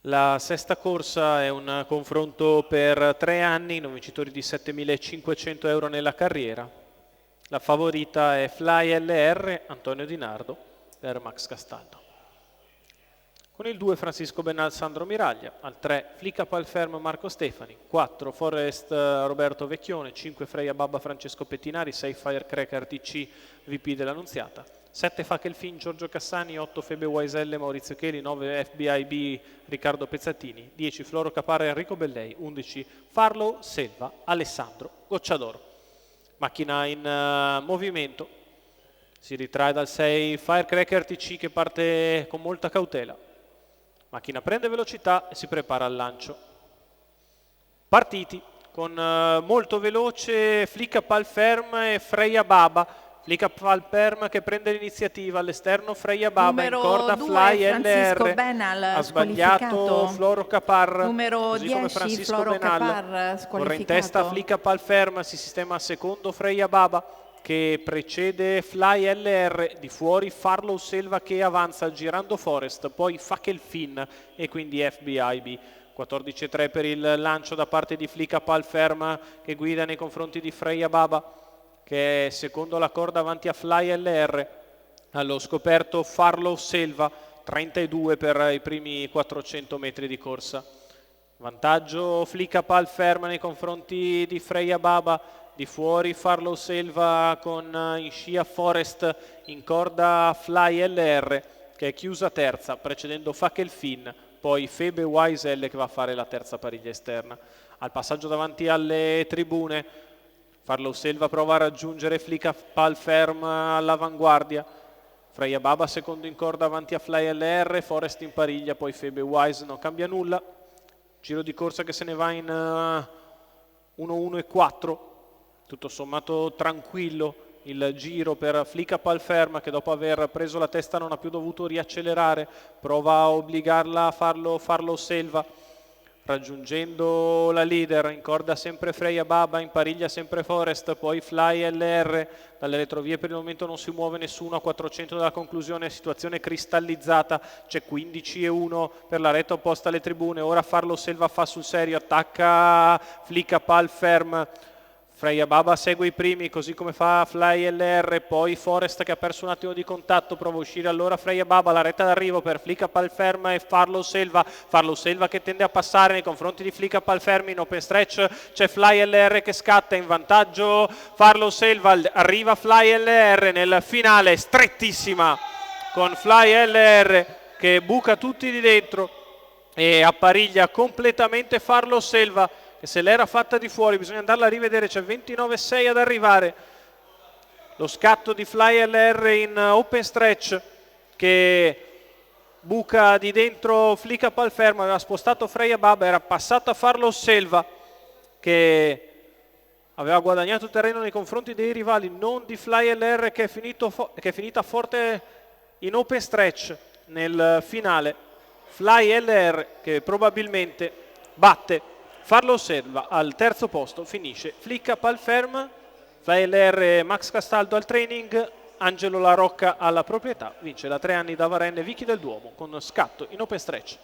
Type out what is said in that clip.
La sesta corsa è un confronto per 3 anni, non vincitori di 7.500 euro nella carriera. La favorita è Fly LR, Antonio Di Nardo, per Max Castaldo. Con il 2 Francisco Bernal Sandro Miraglia, al 3 Flicka Palferm Marco Stefani, 4 Forest Roberto Vecchione, 5 Freya Baba Francesco Pettinari, 6 Firecracker TC VP dell'Annunziata, 7 Fachelfin Giorgio Cassani, 8 Febe Waiselle Maurizio Cheli, 9 FBIB Riccardo Pezzatini, 10 Floro Capara Enrico Bellei, 11 Farlow Selva Alessandro Gocciadoro. Macchina in movimento, si ritrae dal 6 Firecracker TC che parte con molta cautela. Macchina prende velocità e si prepara al lancio. Partiti con molto veloce Flicka Palferm e Freya Baba. Flicka Palferm che prende l'iniziativa all'esterno, Freya Baba in corda Fly LR. Benal, ha sbagliato Floro Capar. Numero così 10 come Francisco Floro Benal. Capar, Corre in testa Flicka Palferm, si sistema secondo Freya Baba che precede Fly LR, di fuori Farlow Selva che avanza girando Forest, poi Fachelfin e quindi FBIB. 14,3 per il lancio da parte di Flicka Palferm che guida nei confronti di Freya Baba che è secondo la corda avanti a Fly LR. Allo scoperto Farlow Selva, 32 per i primi 400 metri di corsa. Vantaggio Flicka Palferm nei confronti di Freya Baba, di fuori Farlow Selva con in scia Forest, in corda Fly LR che è chiusa terza, precedendo Fachelfin, poi Febe Waiselle che va a fare la terza pariglia esterna. Al passaggio davanti alle tribune, Farlow Selva prova a raggiungere Flicka Palferm all'avanguardia. Freya Baba secondo in corda avanti a Fly LR, Forest in pariglia, poi Febe Wise, non cambia nulla. Giro di corsa che se ne va in 1-1-4, tutto sommato tranquillo il giro per Flicka Palferm che dopo aver preso la testa non ha più dovuto riaccelerare, prova a obbligarla a farlo Farlow Selva, raggiungendo la leader, in corda sempre Freya Baba, in pariglia sempre Forest, poi Fly LR, dalle retrovie per il momento non si muove nessuno, a 400 dalla conclusione, situazione cristallizzata, c'è 15-1 per la retta opposta alle tribune, ora Farlow Selva fa sul serio, attacca Flicka Palferm, Freya Baba segue i primi, così come fa Fly LR, poi Forest che ha perso un attimo di contatto, prova a uscire allora Freya Baba, la retta d'arrivo per Flicka Palferm e Farlow Selva che tende a passare nei confronti di Flicka Palferm in open stretch, c'è Fly LR che scatta, in vantaggio Farlow Selva, arriva Fly LR nel finale, strettissima con Fly LR che buca tutti di dentro e appariglia completamente Farlow Selva, che se l'era fatta di fuori, bisogna andarla a rivedere, c'è 29,6 ad arrivare. Lo scatto di Fly LR in open stretch che buca di dentro Flicka Palferm, aveva spostato Freya Baba, era passato a Farlow Selva che aveva guadagnato terreno nei confronti dei rivali, non di Fly LR che è finita forte in open stretch nel finale. Fly LR che probabilmente batte Farlow Selva. Al terzo posto finisce Flicka Palferm, Fly LR Max Castaldo al training, Angelo La Rocca alla proprietà, vince da 3 anni da Varenne Vichi del Duomo con scatto in open stretch.